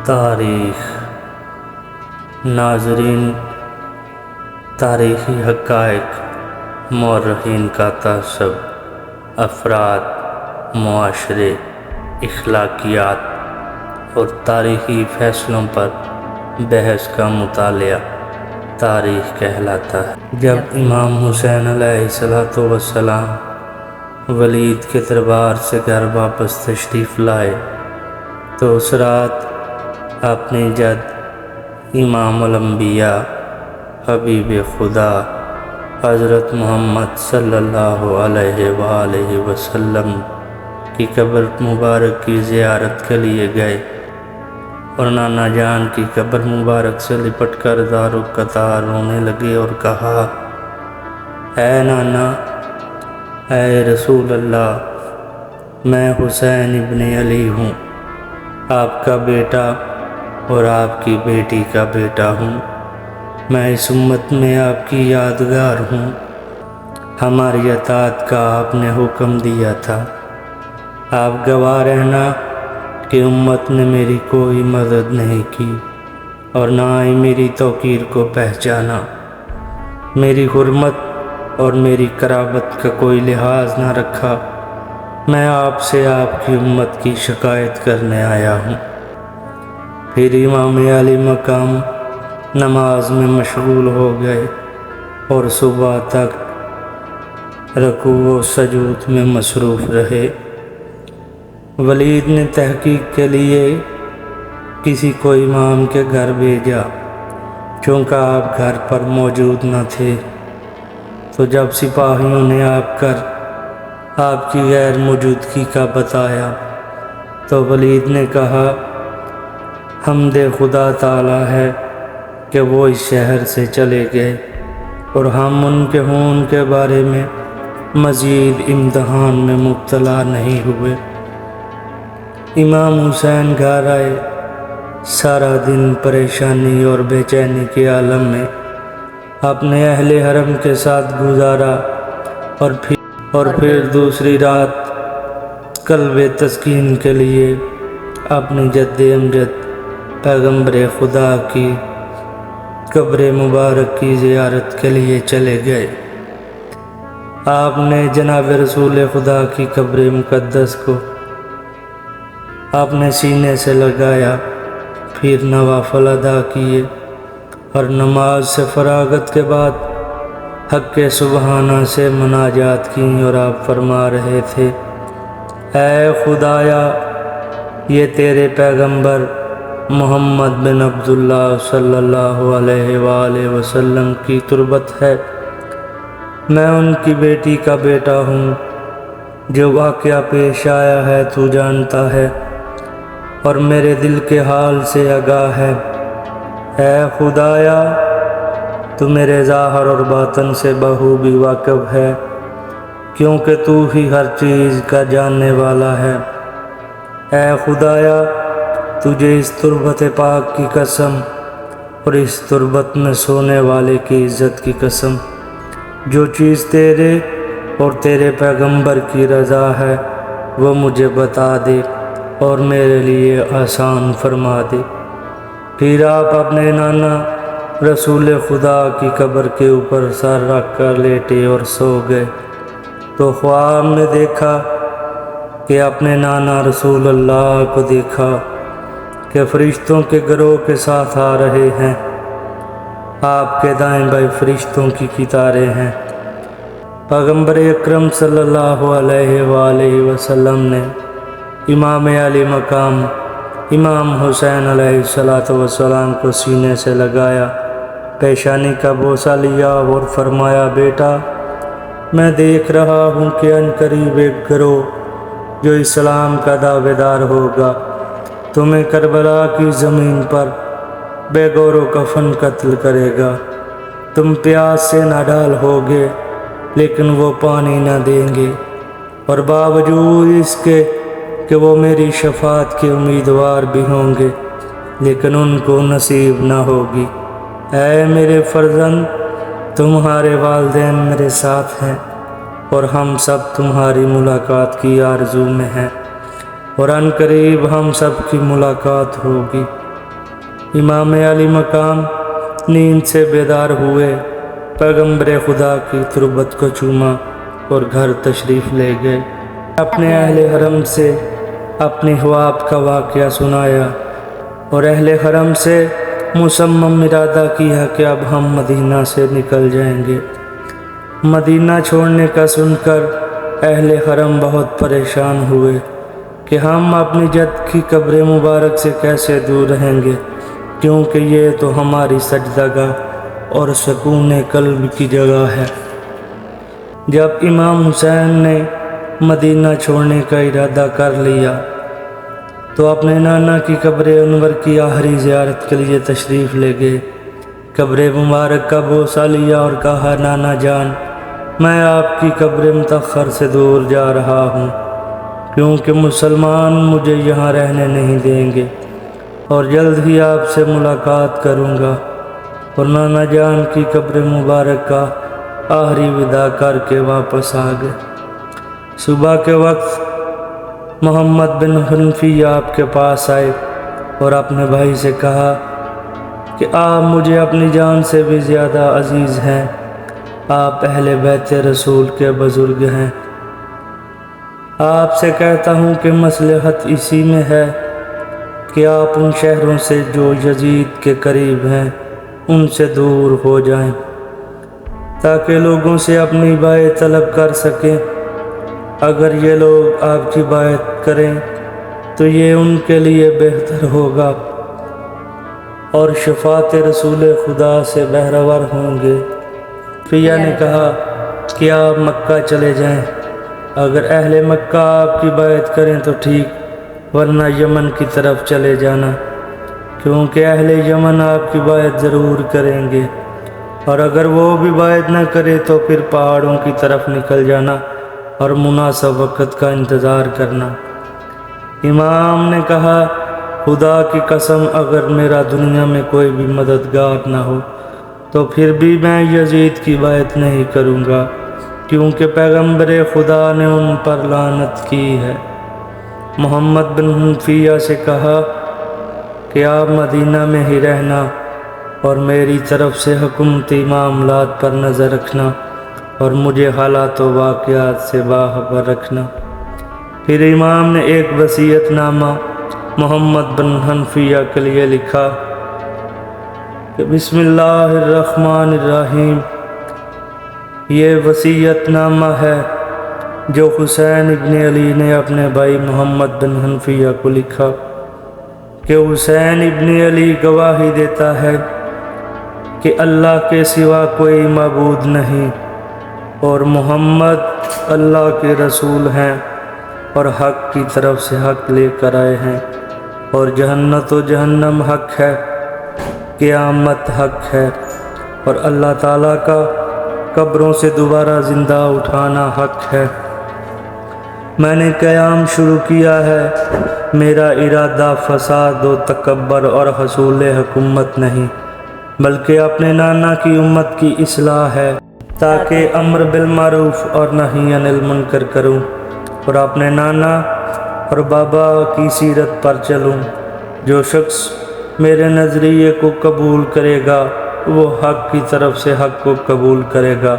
تاریخ ناظرین، تاریخی حقائق، مورخین کا تعصب، افراد، معاشرے، اخلاقیات اور تاریخی فیصلوں پر بحث کا مطالعہ تاریخ کہلاتا ہے۔ جب امام حسین علیہ السلام ولید کے دربار سے گھر واپس تشریف لائے تو اس رات اپنے جد امام الانبیاء حبیب خدا حضرت محمد صلی اللہ علیہ وآلہ وسلم کی قبر مبارک کی زیارت کے لیے گئے اور نانا جان کی قبر مبارک سے لپٹ کر دار و قطار رونے لگے اور کہا، اے نانا، اے رسول اللہ، میں حسین ابن علی ہوں، آپ کا بیٹا اور آپ کی بیٹی کا بیٹا ہوں۔ میں اس امت میں آپ کی یادگار ہوں۔ ہماری اطاعت کا آپ نے حکم دیا تھا۔ آپ گواہ رہنا کہ امت نے میری کوئی مدد نہیں کی اور نہ ہی میری توقیر کو پہچانا، میری حرمت اور میری قرابت کا کوئی لحاظ نہ رکھا۔ میں آپ سے آپ کی امت کی شکایت کرنے آیا ہوں۔ پھر امام علی مقام نماز میں مشغول ہو گئے اور صبح تک رکوع و سجود میں مصروف رہے۔ ولید نے تحقیق کے لیے کسی کو امام کے گھر بھیجا، چونکہ آپ گھر پر موجود نہ تھے۔ تو جب سپاہیوں نے آپ کی غیر موجودگی کا بتایا تو ولید نے کہا، حمد خدا تعالی ہے کہ وہ اس شہر سے چلے گئے اور ہم ان کے خون کے بارے میں مزید امتحان میں مبتلا نہیں ہوئے۔ امام حسین گھر آئے، سارا دن پریشانی اور بے چینی کے عالم میں اپنے اہل حرم کے ساتھ گزارا اور پھر دوسری رات قلب تسکین کے لیے اپنی جد امجد پیغمبر خدا کی قبر مبارک کی زیارت کے لیے چلے گئے۔ آپ نے جناب رسول خدا کی قبر مقدس کو اپنے سینے سے لگایا، پھر نوافل ادا کیے اور نماز سے فراغت کے بعد حق سبحانہ سے مناجات کی اور آپ فرما رہے تھے، اے خدایا، یہ تیرے پیغمبر محمد بن عبداللہ صلی اللہ علیہ وآلہ وسلم کی تربت ہے۔ میں ان کی بیٹی کا بیٹا ہوں۔ جو واقعہ پیش آیا ہے تو جانتا ہے اور میرے دل کے حال سے آگاہ ہے۔ اے خدایا، تو میرے ظاہر اور باطن سے بخوبی واقف ہے، کیونکہ تو ہی ہر چیز کا جاننے والا ہے۔ اے خدایا، تجھے اس تربت پاک کی قسم اور اس تربت میں سونے والے کی عزت کی قسم، جو چیز تیرے اور تیرے پیغمبر کی رضا ہے وہ مجھے بتا دے اور میرے لیے آسان فرما دے۔ پھر آپ اپنے نانا رسول خدا کی قبر کے اوپر سر رکھ کر لیٹے اور سو گئے تو خواب میں دیکھا کہ اپنے نانا رسول اللہ کو دیکھا کہ فرشتوں کے گروہ کے ساتھ آ رہے ہیں۔ آپ کے دائیں بائیں فرشتوں کی قطاریں ہیں۔ پیغمبر اکرم صلی اللہ علیہ وآلہ وسلم نے امام علی مقام امام حسین علیہ السلام کو سینے سے لگایا، پیشانی کا بوسہ لیا اور فرمایا، بیٹا، میں دیکھ رہا ہوں کہ عنقریب ایک گروہ جو اسلام کا دعوے دار ہوگا تمہیں کربلا کی زمین پر بے گور و کفن قتل کرے گا۔ تم پیاس سے ناڈال ہوگے لیکن وہ پانی نہ دیں گے، اور باوجود اس کے کہ وہ میری شفاعت کے امیدوار بھی ہوں گے لیکن ان کو نصیب نہ ہوگی۔ اے میرے فرزند، تمہارے والدین میرے ساتھ ہیں اور ہم سب تمہاری ملاقات کی آرزو میں ہیں، اور عنقریب ہم سب کی ملاقات ہوگی۔ امام علی مقام نیند سے بیدار ہوئے، پیغمبر خدا کی تربت کو چوما اور گھر تشریف لے گئے۔ اپنے اہل حرم سے اپنی خواب کا واقعہ سنایا اور اہل حرم سے مصمم ارادہ کیا کہ اب ہم مدینہ سے نکل جائیں گے۔ مدینہ چھوڑنے کا سن کر اہل حرم بہت پریشان ہوئے کہ ہم اپنی جد کی قبر مبارک سے کیسے دور رہیں گے، کیونکہ یہ تو ہماری سجدہ گاہ اور سکون قلب کی جگہ ہے۔ جب امام حسین نے مدینہ چھوڑنے کا ارادہ کر لیا تو اپنے نانا کی قبر انور کی آخری زیارت کے لیے تشریف لے گئے۔ قبر مبارک کا بوسہ لیا اور کہا، نانا جان، میں آپ کی قبر مطہر سے دور جا رہا ہوں، کیونکہ مسلمان مجھے یہاں رہنے نہیں دیں گے اور جلد ہی آپ سے ملاقات کروں گا۔ اور نانا جان کی قبر مبارک کا آخری وداع کر کے واپس آ گئے۔ صبح کے وقت محمد بن حنفیہ آپ کے پاس آئے اور اپنے بھائی سے کہا کہ آپ مجھے اپنی جان سے بھی زیادہ عزیز ہیں، آپ اہل بیت رسول کے بزرگ ہیں۔ آپ سے کہتا ہوں کہ مصلحت اسی میں ہے کہ آپ ان شہروں سے جو یزید کے قریب ہیں ان سے دور ہو جائیں، تاکہ لوگوں سے اپنی بائعت طلب کر سکیں۔ اگر یہ لوگ آپ کی بائعت کریں تو یہ ان کے لیے بہتر ہوگا اور شفاعت رسول خدا سے بہرور ہوں گے۔ فیا نے کہا کہ آپ مکہ چلے جائیں، اگر اہل مکہ آپ کی بائعت کریں تو ٹھیک، ورنہ یمن کی طرف چلے جانا، کیونکہ اہل یمن آپ کی بائعت ضرور کریں گے، اور اگر وہ بھی بائعت نہ کرے تو پھر پہاڑوں کی طرف نکل جانا اور مناسب وقت کا انتظار کرنا۔ امام نے کہا، خدا کی قسم، اگر میرا دنیا میں کوئی بھی مددگار نہ ہو تو پھر بھی میں یزید کی بائعت نہیں کروں گا، کیونکہ پیغمبر خدا نے ان پر لعنت کی ہے۔ محمد بن حنفیہ سے کہا کہ آپ مدینہ میں ہی رہنا اور میری طرف سے حکومتی معاملات پر نظر رکھنا اور مجھے حالات و واقعات سے باخبر رکھنا۔ پھر امام نے ایک وصیت نامہ محمد بن حنفیہ کے لیے لکھا کہ بسم اللہ الرحمن الرحیم، یہ وصیت نامہ ہے جو حسین ابن علی نے اپنے بھائی محمد بن حنفیہ کو لکھا کہ حسین ابن علی گواہی دیتا ہے کہ اللہ کے سوا کوئی معبود نہیں اور محمد اللہ کے رسول ہیں اور حق کی طرف سے حق لے کر آئے ہیں، اور جنت و جہنم حق ہے، قیامت حق ہے، اور اللہ تعالیٰ کا قبروں سے دوبارہ زندہ اٹھانا حق ہے۔ میں نے قیام شروع کیا ہے، میرا ارادہ فساد و تکبر اور حصول حکومت نہیں، بلکہ اپنے نانا کی امت کی اصلاح ہے، تاکہ امر بالمعروف اور نہی عن المنکر کروں اور اپنے نانا اور بابا کی سیرت پر چلوں۔ جو شخص میرے نظریے کو قبول کرے گا وہ حق کی طرف سے حق کو قبول کرے گا،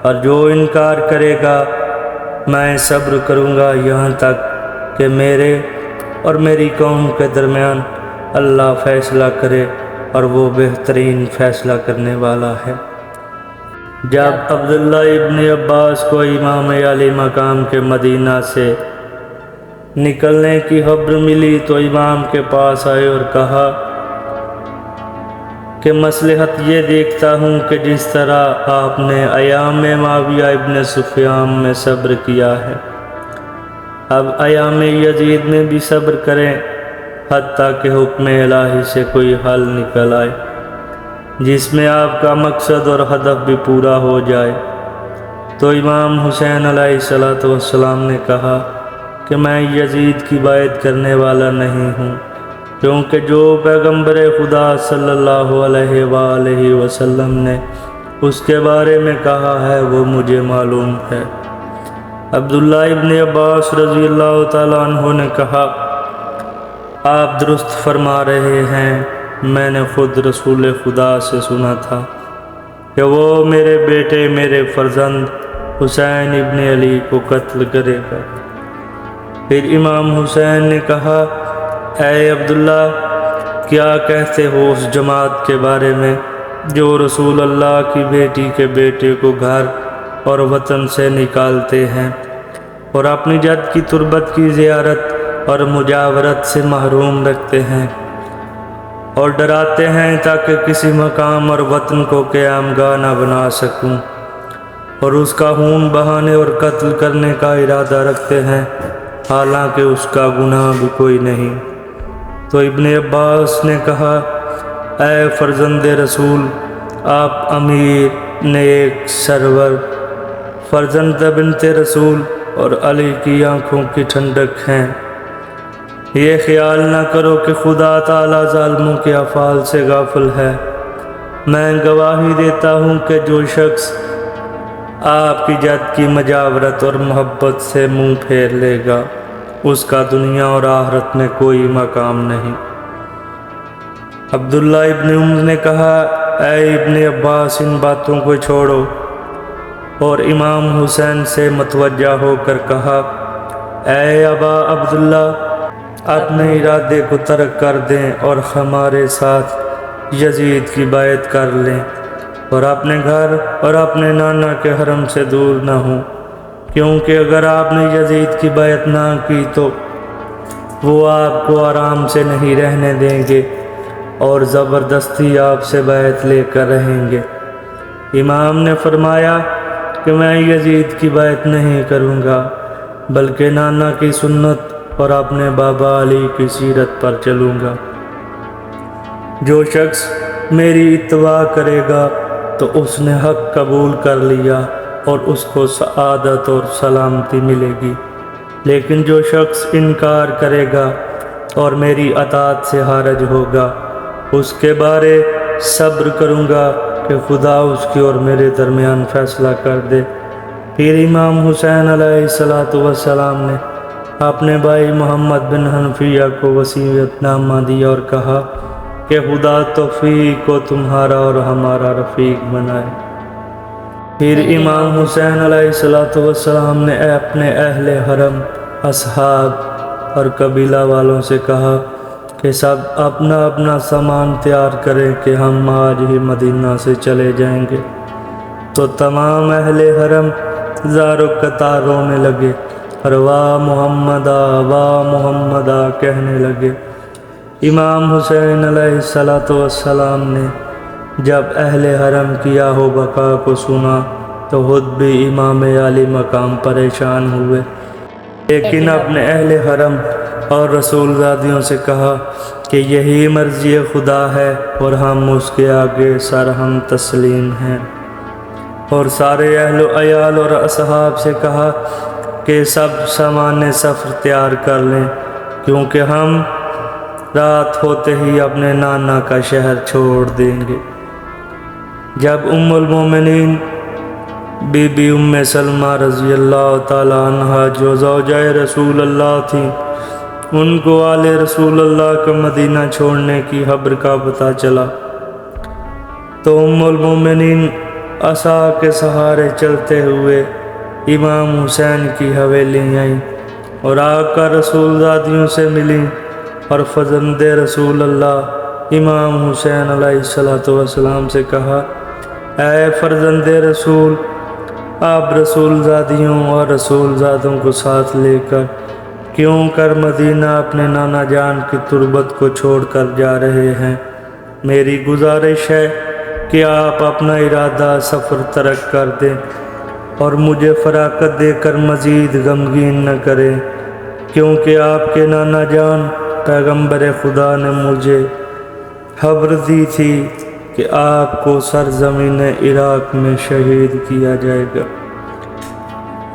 اور جو انکار کرے گا میں صبر کروں گا یہاں تک کہ میرے اور میری قوم کے درمیان اللہ فیصلہ کرے، اور وہ بہترین فیصلہ کرنے والا ہے۔ جب عبداللہ ابن عباس کو امام علی مقام کے مدینہ سے نکلنے کی خبر ملی تو امام کے پاس آئے اور کہا کہ مصلحت یہ دیکھتا ہوں کہ جس طرح آپ نے ایام معاویہ ابن سفیان میں صبر کیا ہے، اب ایام یزید میں بھی صبر کریں، حتیٰ کہ حکم الہی سے کوئی حل نکل آئے جس میں آپ کا مقصد اور ہدف بھی پورا ہو جائے۔ تو امام حسین علیہ السلام نے کہا کہ میں یزید کی بائعت کرنے والا نہیں ہوں، کیونکہ جو پیغمبر خدا صلی اللہ علیہ وآلہ وسلم نے اس کے بارے میں کہا ہے وہ مجھے معلوم ہے۔ عبداللہ ابن عباس رضی اللہ تعالیٰ عنہ نے کہا، آپ درست فرما رہے ہیں، میں نے خود رسول خدا سے سنا تھا کہ وہ میرے بیٹے میرے فرزند حسین ابن علی کو قتل کرے گا۔ پھر امام حسین نے کہا، اے عبداللہ، کیا کہتے ہو اس جماعت کے بارے میں جو رسول اللہ کی بیٹی کے بیٹے کو گھر اور وطن سے نکالتے ہیں اور اپنی جد کی تربت کی زیارت اور مجاورت سے محروم رکھتے ہیں اور ڈراتے ہیں تاکہ کسی مقام اور وطن کو قیام گاہ نہ بنا سکوں، اور اس کا خون بہانے اور قتل کرنے کا ارادہ رکھتے ہیں حالانکہ اس کا گناہ بھی کوئی نہیں۔ تو ابن عباس نے کہا، اے فرزند رسول، آپ امیر، نیک، سرور، فرزند بنت رسول اور علی کی آنکھوں کی ٹھنڈک ہیں۔ یہ خیال نہ کرو کہ خدا تعالیٰ ظالموں کے افعال سے غافل ہے۔ میں گواہی دیتا ہوں کہ جو شخص آپ کی جد کی مجاورت اور محبت سے منہ پھیر لے گا، اس کا دنیا اور آخرت میں کوئی مقام نہیں۔ عبداللہ ابن عمر نے کہا، اے ابن عباس، ان باتوں کو چھوڑو، اور امام حسین سے متوجہ ہو کر کہا، اے ابا عبداللہ، اپنے ارادے کو ترک کر دیں اور ہمارے ساتھ یزید کی بیعت کر لیں اور اپنے گھر اور اپنے نانا کے حرم سے دور نہ ہوں، کیونکہ اگر آپ نے یزید کی بیعت نہ کی تو وہ آپ کو آرام سے نہیں رہنے دیں گے اور زبردستی آپ سے بیعت لے کر رہیں گے۔ امام نے فرمایا کہ میں یزید کی بیعت نہیں کروں گا، بلکہ نانا کی سنت اور اپنے بابا علی کی سیرت پر چلوں گا۔ جو شخص میری اتباع کرے گا تو اس نے حق قبول کر لیا اور اس کو سعادت اور سلامتی ملے گی، لیکن جو شخص انکار کرے گا اور میری اطاعت سے حرج ہوگا، اس کے بارے صبر کروں گا کہ خدا اس کی اور میرے درمیان فیصلہ کر دے۔ پھر امام حسین علیہ السلام نے اپنے بھائی محمد بن حنفیہ کو وصیت نامہ دیا اور کہا کہ خدا توفیق کو تمہارا اور ہمارا رفیق بنائے۔ پھر امام حسین علیہ السلام نے اپنے اہل حرم، اصحاب اور قبیلہ والوں سے کہا کہ سب اپنا اپنا سامان تیار کریں کہ ہم آج ہی مدینہ سے چلے جائیں گے۔ تو تمام اہل حرم زار و قطار رونے لگے اور واہ محمدہ واہ محمدہ کہنے لگے۔ امام حسین علیہ السلام نے جب اہل حرم کی آہ و بکا کو سنا تو خود بھی امام علی مقام پریشان ہوئے، لیکن اپنے اہل حرم اور رسول زادیوں سے کہا کہ یہی مرضی خدا ہے اور ہم اس کے آگے سرہم تسلیم ہیں، اور سارے اہل و عیال اور اصحاب سے کہا کہ سب سامان سفر تیار کر لیں، کیونکہ ہم رات ہوتے ہی اپنے نانا کا شہر چھوڑ دیں گے۔ جب ام المومنین بی بی ام سلمہ رضی اللہ تعالی عنہا جو زوجہ رسول اللہ تھی، ان کو آل رسول اللہ کا مدینہ چھوڑنے کی خبر کا پتہ چلا تو ام المومنین عصا کے سہارے چلتے ہوئے امام حسین کی حویلی آئیں اور آ کر رسول زادیوں سے ملیں اور فرزند رسول اللہ امام حسین علیہ السلام سے کہا، اے فرزند رسول، آپ رسول زادیوں اور رسول زادوں کو ساتھ لے کر کیوں کر مدینہ اپنے نانا جان کی تربت کو چھوڑ کر جا رہے ہیں؟ میری گزارش ہے کہ آپ اپنا ارادہ سفر ترک کر دیں اور مجھے فراغت دے کر مزید غمگین نہ کریں، کیونکہ آپ کے نانا جان پیغمبر خدا نے مجھے خبر دی تھی کہ آپ کو سرزمین عراق میں شہید کیا جائے گا۔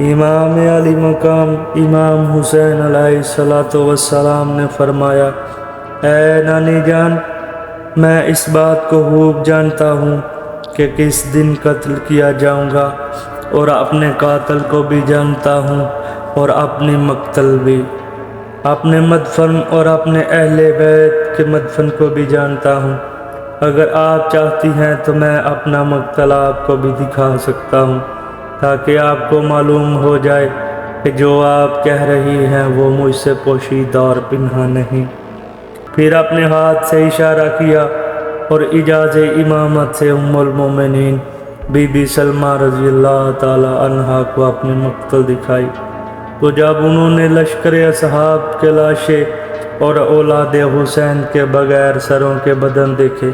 امام علی مقام امام حسین علیہ السلام نے فرمایا، اے نانی جان، میں اس بات کو خوب جانتا ہوں کہ کس دن قتل کیا جاؤں گا، اور اپنے قاتل کو بھی جانتا ہوں اور اپنی مقتل بھی۔ اپنے مدفن اور اپنے اہل بیت کے مدفن کو بھی جانتا ہوں۔ اگر آپ چاہتی ہیں تو میں اپنا مقتل آپ کو بھی دکھا سکتا ہوں، تاکہ آپ کو معلوم ہو جائے کہ جو آپ کہہ رہی ہیں وہ مجھ سے پوشیدہ اور پنہاں نہیں۔ پھر اپنے ہاتھ سے اشارہ کیا اور اجاز امامت سے ام المومنین بی بی سلمہ رضی اللہ تعالی عنہا کو اپنی مقتل دکھائی۔ تو جب انہوں نے لشکر اصحاب کے لاشیں اور اولاد حسین کے بغیر سروں کے بدن دیکھے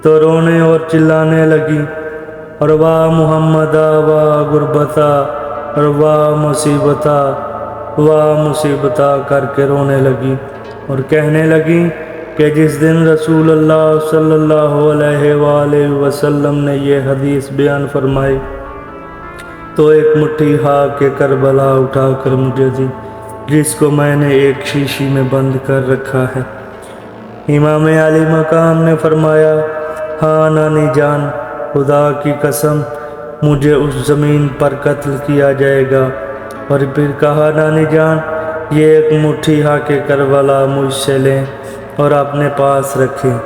تو رونے اور چلانے لگی، اور واہ محمدہ واہ غربتہ، اور واہ مصیبتہ واہ مصیبتہ کر کے رونے لگی، اور کہنے لگی کہ جس دن رسول اللہ صلی اللہ علیہ وآلہ وسلم نے یہ حدیث بیان فرمائی تو ایک مٹھی خاک کے کربلا اٹھا کر مجھے دی، جس کو میں نے ایک شیشی میں بند کر رکھا ہے۔ امام علی مقام نے فرمایا، ہاں نانی جان، خدا کی قسم مجھے اس زمین پر قتل کیا جائے گا۔ اور پھر کہا، نانی جان، یہ ایک مٹھی خاک کربلا مجھ سے لیں اور اپنے پاس رکھیں۔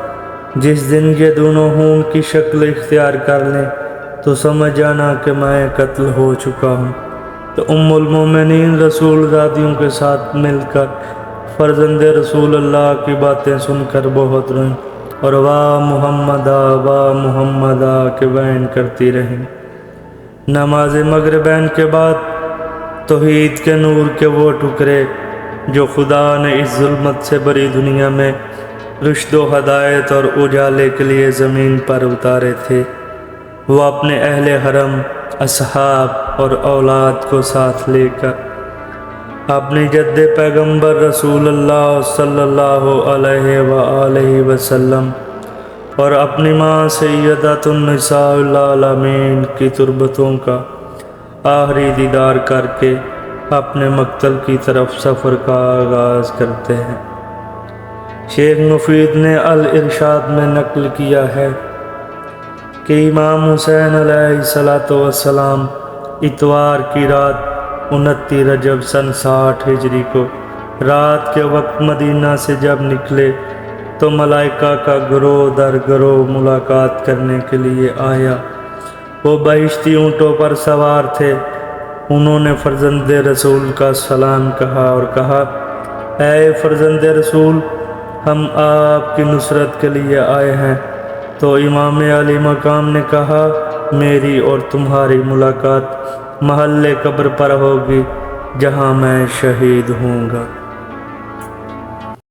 جس دن یہ دونوں خون کی شکل اختیار کر لیں تو سمجھ جانا کہ میں قتل ہو چکا ہوں۔ تو ام المومنین رسول زادیوں کے ساتھ مل کر فرزند رسول اللہ کی باتیں سن کر بہت روئیں، اور واہ محمدہ کے بیان کرتی رہیں۔ نماز مغربین کے بعد توحید کے نور کے وہ ٹکڑے جو خدا نے اس ظلمت سے بری دنیا میں رشد و ہدایت اور اجالے کے لیے زمین پر اتارے تھے، وہ اپنے اہل حرم، اصحاب اور اولاد کو ساتھ لے کر اپنی جد پیغمبر رسول اللہ صلی اللہ علیہ وآلہ وسلم اور اپنی ماں سیدۃ النساء العالمین کی تربتوں کا آخری دیدار کر کے اپنے مقتل کی طرف سفر کا آغاز کرتے ہیں۔ شیخ مفید نے الارشاد میں نقل کیا ہے کہ امام حسین علیہ السلام اتوار کی رات 29 رجب سن 60 ہجری کو رات کے وقت مدینہ سے جب نکلے تو ملائکہ کا گروہ در گروہ ملاقات کرنے کے لیے آیا۔ وہ بہشتی اونٹوں پر سوار تھے۔ انہوں نے فرزند رسول کا سلام کہا اور کہا، اے فرزند رسول، ہم آپ کی نصرت کے لیے آئے ہیں۔ تو امام علی مقام نے کہا، میری اور تمہاری ملاقات محل قبر پر ہوگی جہاں میں شہید ہوں گا۔